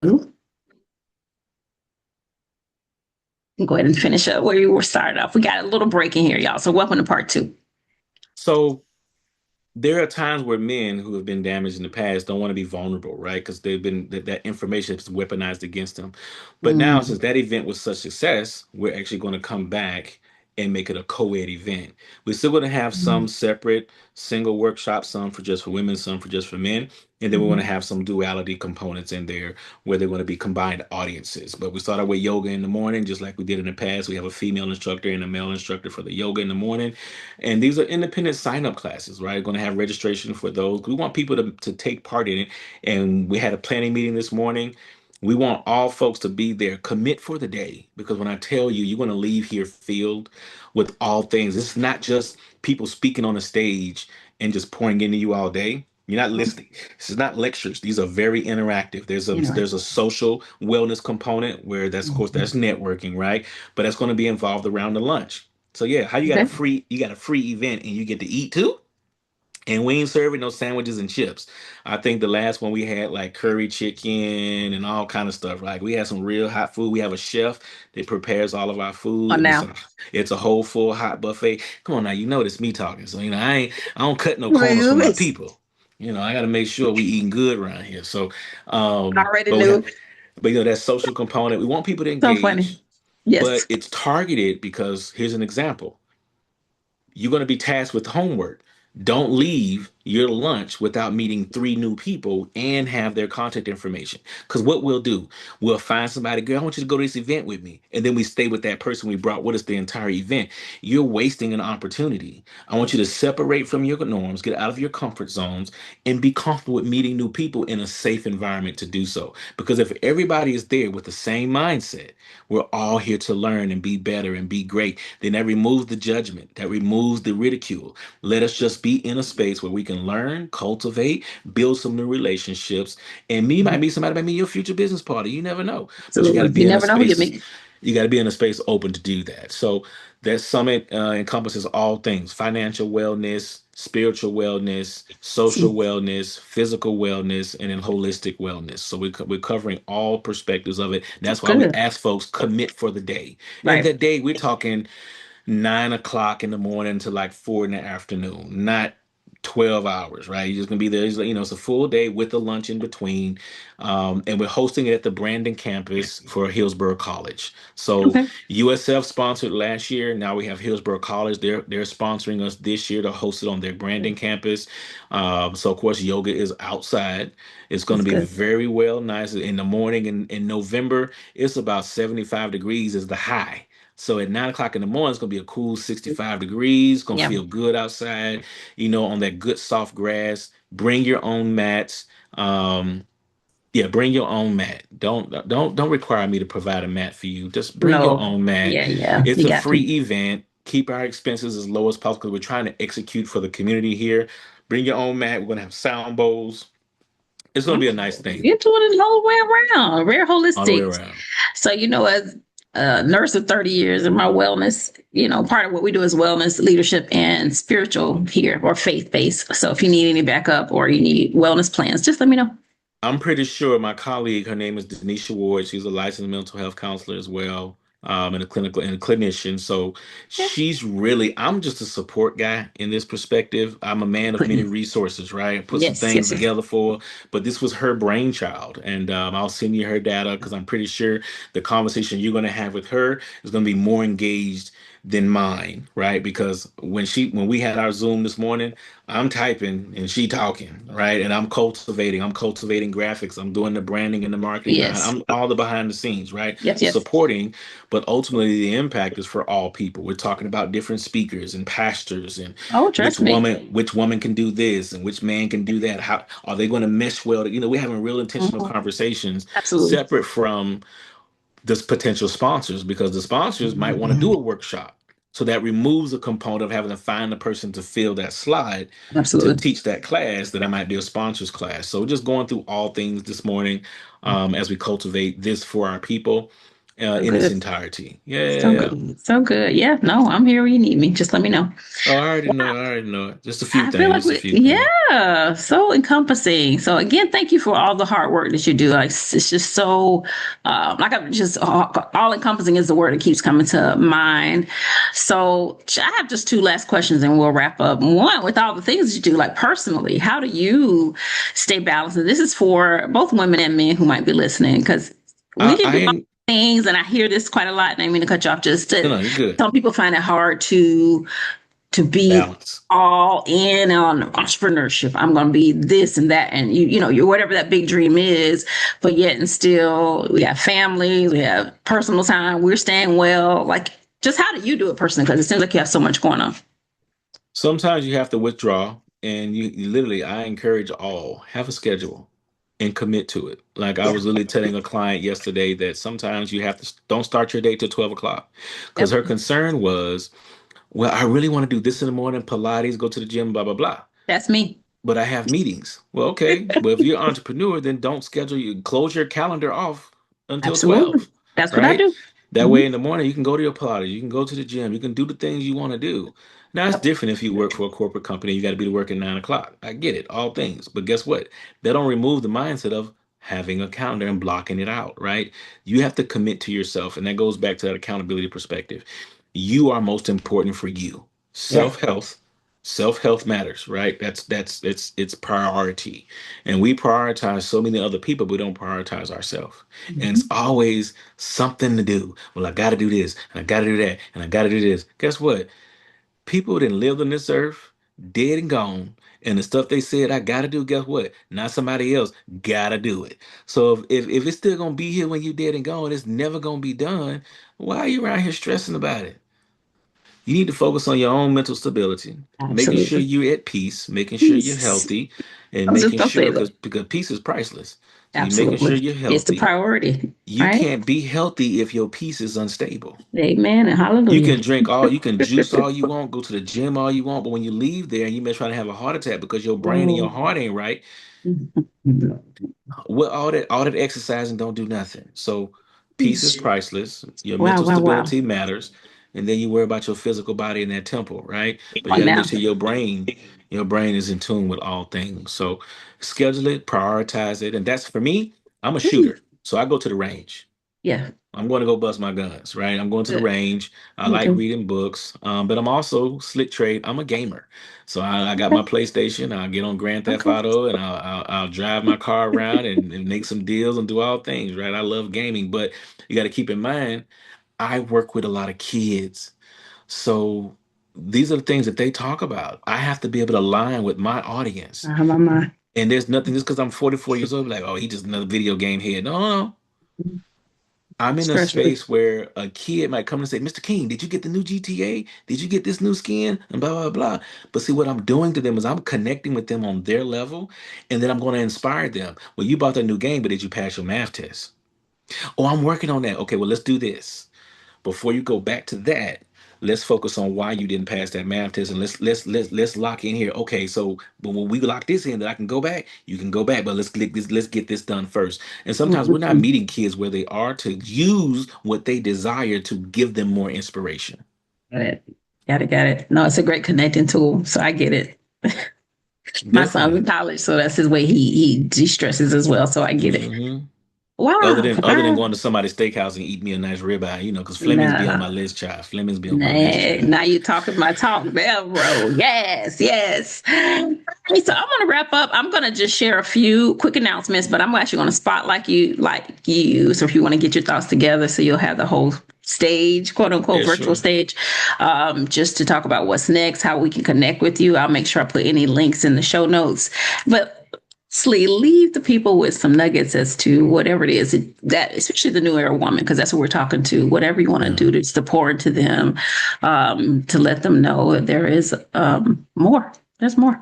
Ooh, go ahead and finish up where you were started off. We got a little break in here, y'all. So welcome to part two. So there are times where men who have been damaged in the past don't want to be vulnerable, right? Because they've been that information is weaponized against them. But now, Mm, since that event was such success, we're actually going to come back and make it a co-ed event. We're still going to have some mm, separate single workshops, some for just for women, some for just for men, and then we're going to mhm, have some duality components in there where they're going to be combined audiences. But we start out with yoga in the morning, just like we did in the past. We have a female instructor and a male instructor for the yoga in the morning. And these are independent sign up classes, right? Going to have registration for those. We want people to take part in it. And we had a planning meeting this morning. We want all folks to be there, commit for the day. Because when I tell you, you're going to leave here filled with all things. It's not just people speaking on a stage and just pouring into you all day. You're not mhm. listening. This is not lectures. These are very interactive. There's a Interesting. social wellness component where that's of course Mhm. that's networking, right? But that's going to be involved around the lunch. So yeah, how Okay. you got a free event and you get to eat too? And we ain't serving no sandwiches and chips. I think the last one we had like curry chicken and all kind of stuff. Like we had some real hot food. We have a chef that prepares all of our food, On and now. it's a whole full hot buffet. Come on now, you know it's me talking, so I don't cut no corners for Well, my it's people. I got to make sure we eating good around here. So, already but we have, knew. but that social component. We want people to So funny. engage, but Yes. it's targeted because here's an example. You're going to be tasked with homework. Don't leave your lunch without meeting three new people and have their contact information. Because what we'll do, we'll find somebody, girl, I want you to go to this event with me. And then we stay with that person we brought with us the entire event. You're wasting an opportunity. I want you to separate from your norms, get out of your comfort zones, and be comfortable with meeting new people in a safe environment to do so. Because if everybody is there with the same mindset, we're all here to learn and be better and be great. Then that removes the judgment, that removes the ridicule. Let us just be in a space where we can learn, cultivate, build some new relationships. And me might Mhm. be somebody might be your future business partner. You never know. But you got to Absolutely. be You in a never know who you space. meet. You got to be in a space open to do that. So that summit encompasses all things: financial wellness, spiritual wellness, social See, wellness, physical wellness, and then holistic wellness. So we're covering all perspectives of it. That's why we good. ask folks commit for the day. And Right. that day we're talking 9 o'clock in the morning to like 4 in the afternoon, not 12 hours, right? You're just gonna be there. It's a full day with a lunch in between. And we're hosting it at the Brandon campus for Hillsborough College. So Okay. USF sponsored last year. Now we have Hillsborough College. They're sponsoring us this year to host it on their Brandon campus. So of course yoga is outside. It's going to That's be good. very well nice in the morning in November. It's about 75 degrees is the high. So at 9 o'clock in the morning, it's gonna be a cool 65 degrees. Gonna Yeah. feel good outside, on that good soft grass. Bring your own mats. Um, yeah, bring your own mat. Don't require me to provide a mat for you. Just bring your No. own mat. Yeah, yeah. It's You a got to. free event. Keep our expenses as low as possible because we're trying to execute for the community here. Bring your own mat. We're gonna have sound bowls. It's gonna be a nice thing You're doing it the whole way around. Rare all the way holistic. around. So, as a nurse of 30 years in my wellness, part of what we do is wellness, leadership, and spiritual here or faith based. So, if you need any backup or you need wellness plans, just let me know. I'm pretty sure my colleague, her name is Denisha Ward. She's a licensed mental health counselor as well, and a clinician. So Yeah. I'm just a support guy in this perspective. I'm a man of many Putting, resources, right? Put some yes, things yes, yes. together but this was her brainchild. And I'll send you her data because I'm pretty sure the conversation you're going to have with her is going to be more engaged than mine, right? Because when we had our Zoom this morning, I'm typing and she talking, right? And I'm cultivating graphics. I'm doing the branding and the marketing behind. Yes, I'm all the behind the scenes, right? yes, yes. Supporting, but ultimately the impact is for all people. We're talking about different speakers and pastors and Oh, trust me. which woman can do this and which man can do that. How are they going to mesh well? We're having real intentional Mhm. conversations Absolutely. separate from the potential sponsors because the sponsors might want to do Mhm. a workshop. So that removes a component of having to find the person to fill that slide to Absolutely. teach that class that I might be a sponsors class. So we're just going through all things this morning as we cultivate this for our people. So in its good. entirety. Yeah, yeah, So yeah. good. So good. Yeah. No, I'm here when you need me. Just let me know. Oh, I already know it. I already know it. Just a few I feel things. like Just a we, few things. yeah, so encompassing. So again, thank you for all the hard work that you do. Like it's just so, like I'm just all encompassing is the word that keeps coming to mind. So I have just two last questions, and we'll wrap up. One, with all the things you do, like personally, how do you stay balanced? And this is for both women and men who might be listening, because we can I do all ain't. things, and I hear this quite a lot. And I mean to cut you off. Just No, that no, you're good. some people find it hard to be Balance. all in on entrepreneurship. I'm going to be this and that, and you know, you're whatever that big dream is. But yet and still, we have family, we have personal time. We're staying well. Like, just how do you do it personally? Because it seems like you have so much going on. Sometimes you have to withdraw, and you literally, I encourage all have a schedule and commit to it. Like I Yeah. was literally telling a client yesterday that sometimes you have to don't start your day till 12 o'clock, because Yep. her concern was, well, I really want to do this in the morning, Pilates, go to the gym, blah blah blah. That's me. But I have meetings. Well, okay. Well, if you're an entrepreneur, then don't schedule you close your calendar off until Absolutely. 12, That's what I right? do. That Hmm. way in the morning you can go to your Pilates, you can go to the gym, you can do the things you want to do. Now it's Yep. different if you work for a corporate company, you got to be to work at 9 o'clock. I get it, all things. But guess what? That don't remove the mindset of having a calendar and blocking it out, right? You have to commit to yourself, and that goes back to that accountability perspective. You are most important for you. Yes. Self-health self-health matters, right? That's it's priority, and we prioritize so many other people, but we don't prioritize ourselves. And it's Mhm. always something to do. Well, I got to do this and I got to do that and I got to do this. Guess what? People that lived on this earth, dead and gone, and the stuff they said I got to do, guess what? Not somebody else got to do it. So if it's still gonna be here when you dead and gone, it's never gonna be done. Why are you around here stressing about it? You need to focus on your own mental stability, making sure Absolutely. you're at peace, making sure you're Peace. healthy, and I was just making going to sure say because that. peace is priceless. So you're making sure Absolutely. you're It's the healthy. priority, You right? can't be healthy if your peace is unstable. Amen and You hallelujah. can drink all, you can juice all you want, go to the gym all you want, but when you leave there and you may try to have a heart attack because your brain and your Oh. heart ain't right, well, all that exercising don't do nothing. So peace is priceless. Your Wow, mental wow, wow. stability matters, and then you worry about your physical body in that temple, right? But you On got to make now. sure your brain is in tune with all things. So schedule it, prioritize it, and that's for me. I'm a shooter, so I go to the range. Yeah, I'm going to go bust my guns, right? I'm going to the good. range. I Me like too. reading books, but I'm also slick trade. I'm a gamer, so I got Okay. my PlayStation. I'll get on Grand Theft Okay. Auto and I'll drive my car around and make some deals and do all things, right? I love gaming, but you got to keep in mind, I work with a lot of kids, so these are the things that they talk about. I have to be able to align with my audience, I have my mind. and there's nothing just because I'm 44 years old, like, oh, he just another video game head. No, no, no. I'm in a Stress free. space where a kid might come and say, Mr. King, did you get the new GTA? Did you get this new skin? And blah, blah, blah. But see, what I'm doing to them is I'm connecting with them on their level, and then I'm going to inspire them. Well, you bought that new game, but did you pass your math test? Oh, I'm working on that. Okay, well, let's do this. Before you go back to that, let's focus on why you didn't pass that math test, and let's lock in here. Okay, so but when we lock this in, that I can go back, you can go back, but let's get this done first. And sometimes we're not Mhm. meeting kids where they are to use what they desire to give them more inspiration. Got it. Got it. Got it. No, it's a great connecting tool. So I get it. My son's in Definitely. college, so that's his way he de-stresses as well. So I get it. hmm Wow. Other than Wow. going to somebody's steakhouse and eat me a nice ribeye, because Fleming's be on Nah. my list, child. Fleming's be on my list, Nah, child. now you're talking my talk there, bro. Yes, yes. Okay, so I'm gonna wrap up. I'm gonna just share a few quick announcements, but I'm actually gonna spotlight you. So if you want to get your thoughts together, so you'll have the whole stage, quote unquote, Yeah, virtual sure. stage, just to talk about what's next, how we can connect with you. I'll make sure I put any links in the show notes. But leave the people with some nuggets as to whatever it is that, especially the new era woman, because that's what we're talking to. Whatever you want to Yeah, do to pour into them, to let them know that there is more. There's more.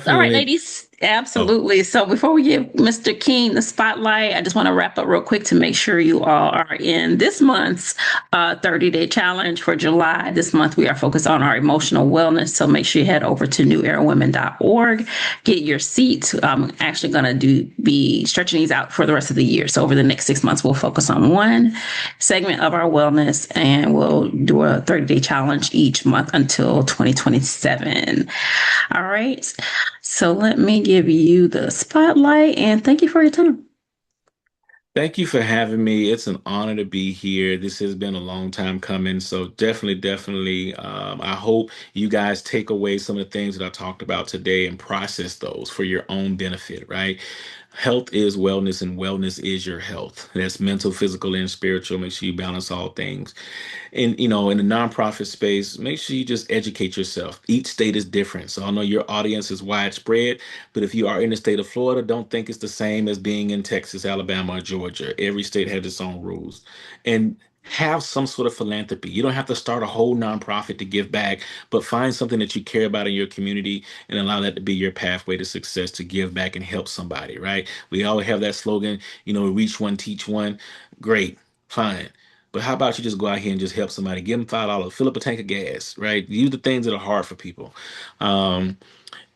All right, definitely. ladies. Oh, Absolutely. So before we give Mr. King the spotlight, I just want to wrap up real quick to make sure you all are in this month's 30-day challenge for July. This month we are focused on our emotional wellness. So make sure you head over to newerawomen.org, get your seats. I'm actually going to be stretching these out for the rest of the year. So over the next 6 months, we'll focus on one segment of our wellness and we'll do a 30-day challenge each month until 2027. All right. So let me give you the spotlight and thank you for your time. thank you for having me. It's an honor to be here. This has been a long time coming. So definitely, I hope you guys take away some of the things that I talked about today and process those for your own benefit, right? Health is wellness and wellness is your health. That's mental, physical, and spiritual. Make sure you balance all things. And in the nonprofit space, make sure you just educate yourself. Each state is different, so I know your audience is widespread, but if you are in the state of Florida, don't think it's the same as being in Texas, Alabama, or Georgia. Every state has its own rules. And have some sort of philanthropy. You don't have to start a whole nonprofit to give back, but find something that you care about in your community and allow that to be your pathway to success, to give back and help somebody, right? We always have that slogan, reach one, teach one. Great, fine. But how about you just go out here and just help somebody? Give them $5, fill up a tank of gas, right? Use the things that are hard for people. Um,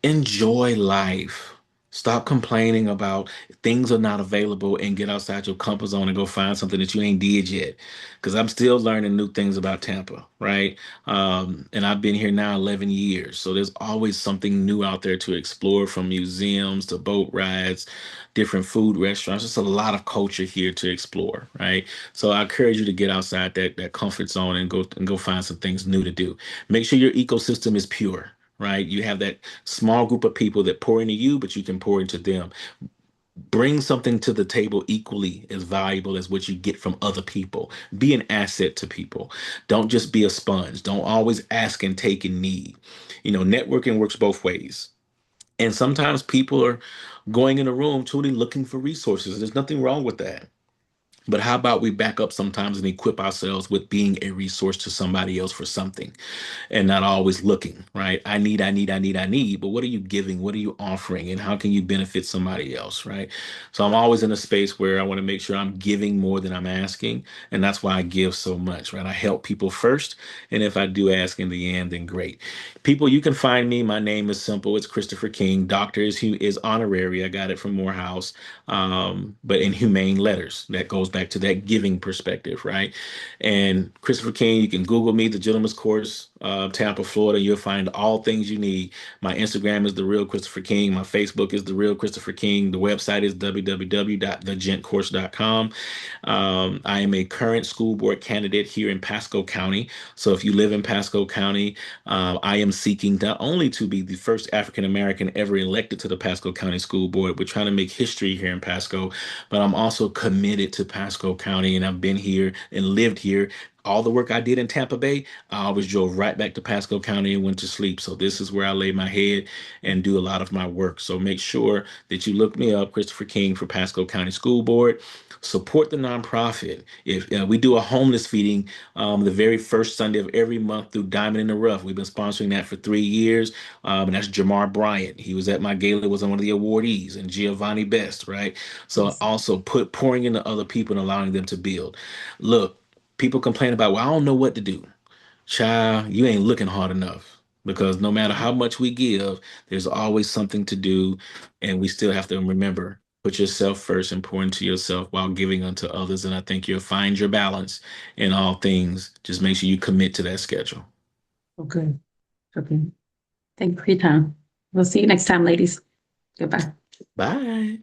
Enjoy life. Stop complaining about things are not available and get outside your comfort zone and go find something that you ain't did yet. Because I'm still learning new things about Tampa, right? And I've been here now 11 years. So there's always something new out there to explore, from museums to boat rides, different food restaurants. Just a lot of culture here to explore, right? So I encourage you to get outside that comfort zone and go find some things new to do. Make sure your ecosystem is pure, right? You have that small group of people that pour into you, but you can pour into them. Bring something to the table equally as valuable as what you get from other people. Be an asset to people. Don't just be a sponge. Don't always ask and take and need. Networking works both ways. And sometimes people are going in a room truly looking for resources. There's nothing wrong with that. But how about we back up sometimes and equip ourselves with being a resource to somebody else for something, and not always looking, right? I need. But what are you giving? What are you offering? And how can you benefit somebody else, right? So I'm always in a space where I want to make sure I'm giving more than I'm asking. And that's why I give so much, right? I help people first. And if I do ask in the end, then great. People, you can find me. My name is simple. It's Christopher King. Doctor is honorary. I got it from Morehouse, but in humane letters. That goes back to that giving perspective, right? And Christopher King, you can Google me, the Gentleman's Course, Tampa, Florida. You'll find all things you need. My Instagram is The Real Christopher King. My Facebook is The Real Christopher King. The website is www.thegentcourse.com. I am a current school board candidate here in Pasco County. So if you live in Pasco County, I am seeking not only to be the first African American ever elected to the Pasco County School Board. We're trying to make history here in Pasco, but I'm also committed to Pasco County, and I've been here and lived here. All the work I did in Tampa Bay, I always drove right back to Pasco County and went to sleep. So this is where I lay my head and do a lot of my work. So make sure that you look me up, Christopher King, for Pasco County School Board. Support the nonprofit. If we do a homeless feeding the very first Sunday of every month through Diamond in the Rough. We've been sponsoring that for 3 years. And that's Jamar Bryant. He was at my gala, was one of the awardees, and Giovanni Best, right? So Yes. also pouring into other people and allowing them to build. Look, people complain about, well, I don't know what to do. Child, you ain't looking hard enough, because no matter how much we give, there's always something to do. And we still have to remember, put yourself first and pour into yourself while giving unto others. And I think you'll find your balance in all things. Just make sure you commit to that schedule. Okay. Okay. Thank you for your time. We'll see you next time, ladies. Goodbye. Bye.